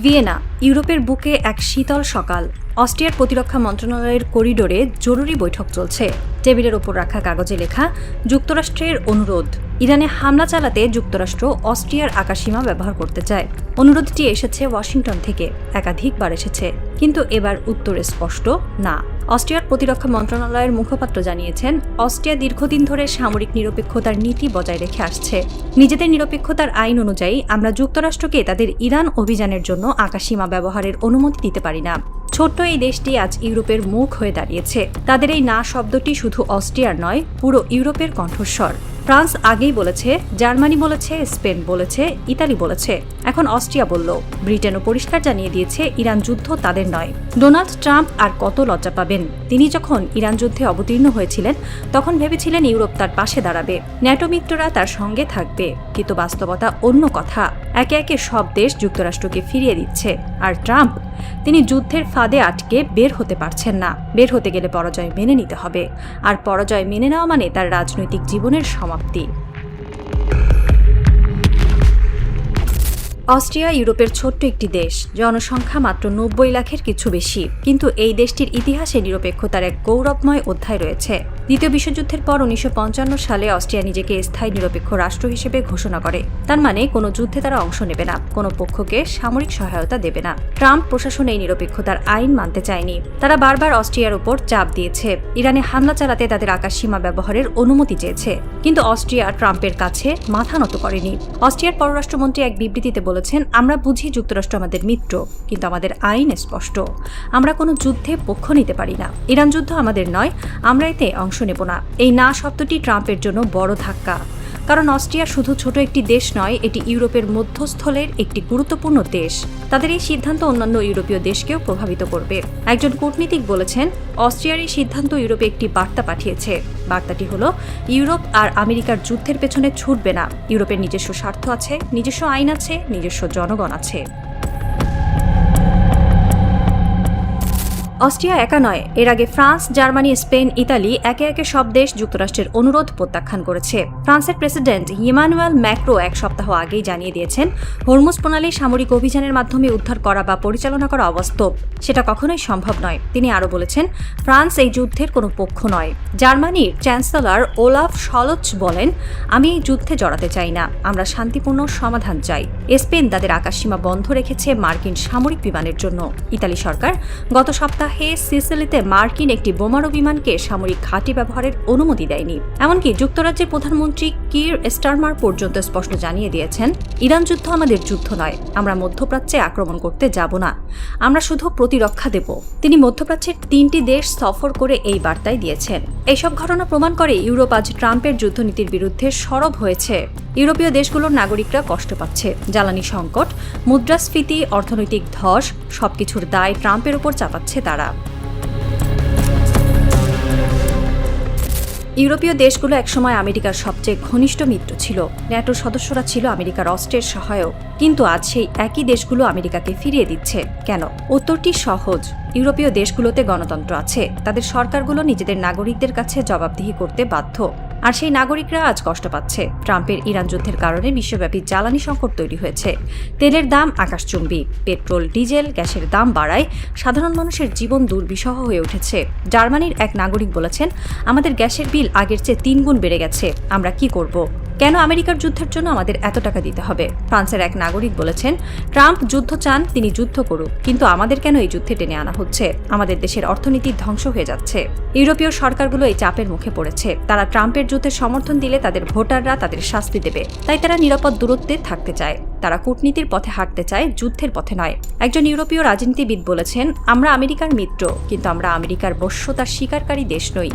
Vienna, ইউরোপের বুকে এক শীতল সকাল। অস্ট্রিয়ার প্রতিরক্ষা মন্ত্রণালয়ের করিডোরে জরুরি বৈঠক চলছে। টেবিলের ওপর রাখা কাগজে লেখা যুক্তরাষ্ট্রের অনুরোধ। ইরানে হামলা চালাতে যুক্তরাষ্ট্র অস্ট্রিয়ার আকাশসীমা ব্যবহার করতে চায়। অনুরোধটি এসেছে ওয়াশিংটন থেকে, একাধিকবার এসেছে, কিন্তু এবার উত্তরে স্পষ্ট না। অস্ট্রিয়ার প্রতিরক্ষা মন্ত্রণালয়ের মুখপাত্র জানিয়েছেন, অস্ট্রিয়া দীর্ঘদিন ধরে সামরিক নিরপেক্ষতার নীতি বজায় রেখে আসছে। নিজেদের নিরপেক্ষতার আইন অনুযায়ী আমরা যুক্তরাষ্ট্রকে তাদের ইরান অভিযানের জন্য আকাশসীমা ব্যবহারের অনুমতি দিতে পারি না। ছোট্ট এই দেশটি আজ ইউরোপের মুখ হয়ে দাঁড়িয়েছে। তাদের এই না শব্দটি শুধু অস্ট্রিয়ার নয়, পুরো ইউরোপের কণ্ঠস্বর। ফ্রান্স আগেই বলেছে, জার্মানি বলেছে, স্পেন বলেছে, ইতালি বলেছে, এখন অস্ট্রিয়া বলল। ব্রিটেনও পরিষ্কার জানিয়ে দিয়েছে ইরান যুদ্ধ তাদের নয়। ডোনাল্ড ট্রাম্প আর কত লজ্জা পাবেন? তিনি যখন ইরান যুদ্ধে অবতীর্ণ হয়েছিলেন তখন ভেবেছিলেন ইউরোপ তার পাশে দাঁড়াবে, ন্যাটো মিত্ররা তার সঙ্গে থাকবে, কিন্তু বাস্তবতা অন্য কথা। একে একে সব দেশ যুক্তরাষ্ট্রকে ফিরিয়ে দিচ্ছে। আর ট্রাম্প, তিনি যুদ্ধের ফাঁদে আটকে বের হতে পারছেন না। বের হতে গেলে পরাজয় মেনে নিতে হবে, আর পরাজয় মেনে নেওয়া মানে তার রাজনৈতিক জীবনের সমাপ্তি। অস্ট্রিয়া ইউরোপের ছোট্ট একটি দেশ, জনসংখ্যা মাত্র 90 লাখের কিছু বেশি, কিন্তু এই দেশটির ইতিহাসে নিরপেক্ষতার এক গৌরবময় অধ্যায় রয়েছে। দ্বিতীয় বিশ্বযুদ্ধের পর 1955 সালে অস্ট্রিয়া নিজেকে স্থায়ী নিরপেক্ষ রাষ্ট্র হিসেবে ঘোষণা করে। তার মানে কোনো যুদ্ধে তারা অংশ নেবে না, কোনো পক্ষকে সামরিক সহায়তা দেবে না। ট্রাম্প প্রশাসন এই নিরপেক্ষতার আইন মানতে চায়নি। তারা বারবার অস্ট্রিয়ার উপর চাপ দিয়েছে, ইরানে হামলা চালাতে তাদের আকাশসীমা ব্যবহারের অনুমতি চেয়েছে, কিন্তু অস্ট্রিয়া ট্রাম্পের কাছে মাথা নত করেনি। অস্ট্রিয়ার পররাষ্ট্রমন্ত্রী এক বিবৃতিতে বলেছেন, আমরা বুঝি যুক্তরাষ্ট্র আমাদের মিত্র, কিন্তু আমাদের আইন স্পষ্ট। আমরা কোনো যুদ্ধে পক্ষ নিতে পারি না। ইরান যুদ্ধ আমাদের নয়, আমরা এতে অংশ নেব না। এই না শব্দটি ট্রাম্পের জন্য বড় ধাক্কা, কারণ অস্ট্রিয়া শুধু ছোট একটি দেশ নয়, এটি ইউরোপের মধ্যস্থলের একটি গুরুত্বপূর্ণ দেশ। তাদের এই সিদ্ধান্ত অন্যান্য ইউরোপীয় দেশকেও প্রভাবিত করবে। একজন কূটনীতিক বলেছেন, অস্ট্রিয়ার এই সিদ্ধান্ত ইউরোপে একটি বার্তা পাঠিয়েছে। বার্তাটি হলো, ইউরোপ আর আমেরিকার যুদ্ধের পেছনে ছুটবে না। ইউরোপের নিজস্ব স্বার্থ আছে, নিজস্ব আইন আছে, নিজস্ব জনগণ আছে। অস্ট্রিয়া একা নয়, এর আগে ফ্রান্স, জার্মানি, স্পেন, ইতালি একে একে সব দেশ যুক্তরাষ্ট্রের অনুরোধ প্রত্যাখ্যান করেছে। ফ্রান্সের প্রেসিডেন্ট ইমানুয়েল ম্যাক্রো এক সপ্তাহ আগেই জানিয়ে দিয়েছেন, হরমুজ প্রণালী সামরিক অভিযানের মাধ্যমে উদ্ধার করা বা পরিচালনা করা অবাস্তব, সেটা কখনোই সম্ভব নয়। তিনি আরও বলেছেন, ফ্রান্স এই যুদ্ধের কোনো পক্ষ নয়। জার্মানির চ্যান্সেলর ওলাফ শলচ বলেন, আমি এই যুদ্ধে জড়াতে চাই না, আমরা শান্তিপূর্ণ সমাধান চাই। স্পেন তাদের আকাশসীমা বন্ধ রেখেছে মার্কিন সামরিক বিমানের জন্য। ইতালি সরকার গত সপ্তাহে সিসিলিতে মার্কিন একটি বোমারু বিমানকে সামরিক ঘাঁটি ব্যবহারের অনুমতি দেয়নি। এমনকি যুক্তরাজ্যের প্রধানমন্ত্রী কির স্টারমার পর্যন্ত স্পষ্ট জানিয়ে দিয়েছেন, ইরান যুদ্ধ আমাদের যুদ্ধ নয়, আমরা মধ্যপ্রাচ্যে আক্রমণ করতে যাব না, আমরা শুধু প্রতিরক্ষা দেব। তিনি মধ্যপ্রাচ্যের 3টি দেশ সফর করে এই বার্তাই দিয়েছেন। এইসব ঘটনা প্রমাণ করে ইউরোপ আজ ট্রাম্পের যুদ্ধনীতির বিরুদ্ধে সরব হয়েছে। ইউরোপীয় দেশগুলোর নাগরিকরা কষ্ট পাচ্ছে। জ্বালানি সংকট, মুদ্রাস্ফীতি, অর্থনৈতিক ধস, সবকিছুর দায় ট্রাম্পের উপর চাপাচ্ছে তারা। ইউরোপীয় দেশগুলো একসময় আমেরিকার সবচেয়ে ঘনিষ্ঠ মিত্র ছিল। ন্যাটোর সদস্যরা ছিল আমেরিকার অস্ত্রের সহায়ক, কিন্তু আজ সেই একই দেশগুলো আমেরিকাকে ফিরিয়ে দিচ্ছে। কেন? উত্তরটি সহজ। ইউরোপীয় দেশগুলোতে গণতন্ত্র আছে, তাদের সরকারগুলো নিজেদের নাগরিকদের কাছে জবাবদিহি করতে বাধ্য, আর সেই নাগরিকরা আজ কষ্ট পাচ্ছে। ট্রাম্পের ইরান যুদ্ধের কারণে বিশ্বব্যাপী জ্বালানি সংকট তৈরি হয়েছে। তেলের দাম আকাশচুম্বী, পেট্রোল, ডিজেল, গ্যাসের দাম বাড়ায় সাধারণ মানুষের জীবন দুর্বিষহ হয়ে উঠেছে। জার্মানির এক নাগরিক বলেছেন, আমাদের গ্যাসের বিল আগের চেয়ে 3 গুণ বেড়ে গেছে, আমরা কি করব? কেন আমেরিকার যুদ্ধের জন্য আমাদের এত টাকা দিতে হবে? ফ্রান্সের এক নাগরিক বলেছেন, ট্রাম্প যুদ্ধ চান, তিনি যুদ্ধ করুক, কিন্তু আমাদের কেন এই যুদ্ধে টেনে আনা হচ্ছে? আমাদের দেশের অর্থনীতি ধ্বংস হয়ে যাচ্ছে। ইউরোপীয় সরকারগুলো এই চাপের মুখে পড়েছে। তারা ট্রাম্পের যুদ্ধের সমর্থন দিলে তাদের ভোটাররা তাদের শাস্তি দেবে, তাই তারা নিরাপদ দূরত্বে থাকতে চায়। তারা কূটনীতির পথে হাঁটতে চায়, যুদ্ধের পথে নয়। একজন ইউরোপীয় রাজনীতিবিদ বলেছেন, আমরা আমেরিকার মিত্র, কিন্তু আমরা আমেরিকার বশ্যতার স্বীকারকারী দেশ নই।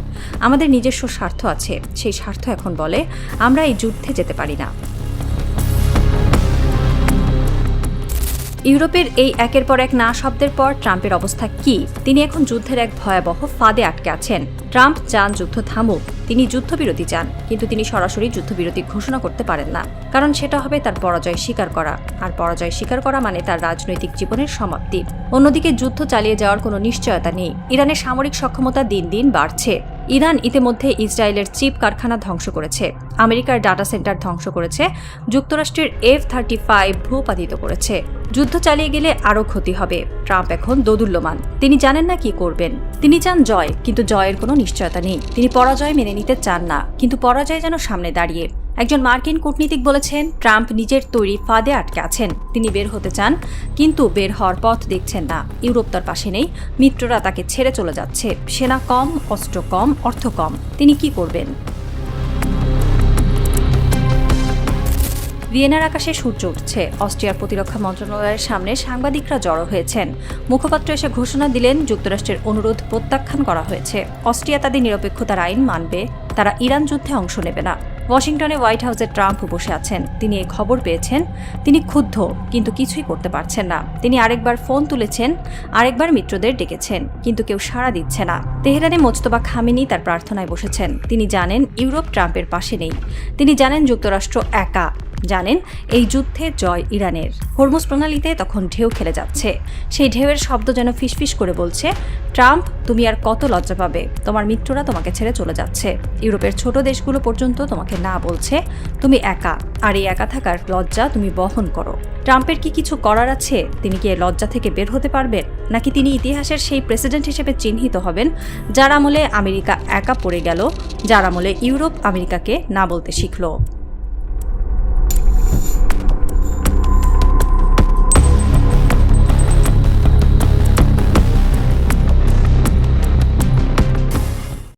আমাদের নিজস্ব স্বার্থ আছে, সেই স্বার্থ এখন বলে আমরা এই যুদ্ধে যেতে পারি না। ইউরোপের এই একের পর এক না শব্দের পর ট্রাম্পের অবস্থা কি? তিনি এখন যুদ্ধের এক ভয়াবহ ফাঁদে আটকে আছেন। ট্রাম্প চান যুদ্ধ থামুক, তিনি যুদ্ধবিরতি চান, কিন্তু তিনি সরাসরি যুদ্ধবিরতি ঘোষণা করতে পারেন না, কারণ সেটা হবে তার পরাজয় স্বীকার করা, আর পরাজয় স্বীকার করা মানে তার রাজনৈতিক জীবনের সমাপ্তি। অন্যদিকে যুদ্ধ চালিয়ে যাওয়ার কোনো নিশ্চয়তা নেই। ইরানের সামরিক সক্ষমতা দিন দিন বাড়ছে। ইরান ইতিমধ্যে ইসরায়েলের চিপ কারখানা ধ্বংস করেছে, আমেরিকার ডাটা সেন্টার ধ্বংস করেছে, যুক্তরাষ্ট্রের F-35 ভূপাতিত করেছে। যুদ্ধ চালিয়ে গেলে আরও ক্ষতি হবে। ট্রাম্প এখন দোদুল্যমান। তিনি জানেন না কি করবেন। তিনি চান জয়, কিন্তু জয়ের কোনো নিশ্চয়তা নেই। তিনি পরাজয় মেনে নিতে চান না, কিন্তু পরাজয় যেন সামনে দাঁড়িয়ে। একজন মার্কিন কূটনীতিক বলেছেন, ট্রাম্প নিজের তৈরি ফাঁদে আটকে আছেন। তিনি বের হতে চান, কিন্তু বের হওয়ার পথ দেখছেন না। ইউরোপ তার পাশে নেই, মিত্ররা তাকে ছেড়ে চলে যাচ্ছে। সেনা কম, অস্ত্র কম, অর্থ কম। তিনি কি করবেন? ভিয়েনার আকাশে সূর্য উঠছে। অস্ট্রিয়ার প্রতিরক্ষা মন্ত্রণালয়ের সামনে সাংবাদিকরা জড়ো হয়েছেন। মুখপাত্র এসে ঘোষণা দিলেন, যুক্তরাষ্ট্রের অনুরোধ প্রত্যাখ্যান করা হয়েছে। অস্ট্রিয়া তাদের নিরপেক্ষতার আইন মানবে, তারা ইরান যুদ্ধে অংশ নেবে না। ওয়াশিংটনে হোয়াইট হাউসে ট্রাম্প বসে আছেন। তিনি এই খবর পেয়েছেন। তিনি ক্ষুব্ধ, কিন্তু কিছুই করতে পারছেন না। তিনি আরেকবার ফোন তুলেছেন, আরেকবার মিত্রদের ডেকেছেন, কিন্তু কেউ সাড়া দিচ্ছে না। তেহরানে মোজতবা খামেনি তার প্রার্থনায় বসেছেন। তিনি জানেন ইউরোপ ট্রাম্পের পাশে নেই। তিনি জানেন যুক্তরাষ্ট্র একা, জানেন এই যুদ্ধে জয় ইরানের। হরমুজ প্রণালীতে তখন ঢেউ খেলে যাচ্ছে। সেই ঢেউয়ের শব্দ যেন ফিসফিস করে বলছে, ট্রাম্প, তুমি আর কত লজ্জা পাবে? তোমার মিত্ররা তোমাকে ছেড়ে চলে যাচ্ছে। ইউরোপের ছোট দেশগুলো পর্যন্ত তোমাকে না বলছে। তুমি একা, আর এই একা থাকার লজ্জা তুমি বহন করো। ট্রাম্পের কি কিছু করার আছে? তিনি কি এই লজ্জা থেকে বের হতে পারবেন, নাকি তিনি ইতিহাসের সেই প্রেসিডেন্ট হিসেবে চিহ্নিত হবেন যার আমলে আমেরিকা একা পড়ে গেল, যার আমলে ইউরোপ আমেরিকাকে না বলতে শিখল?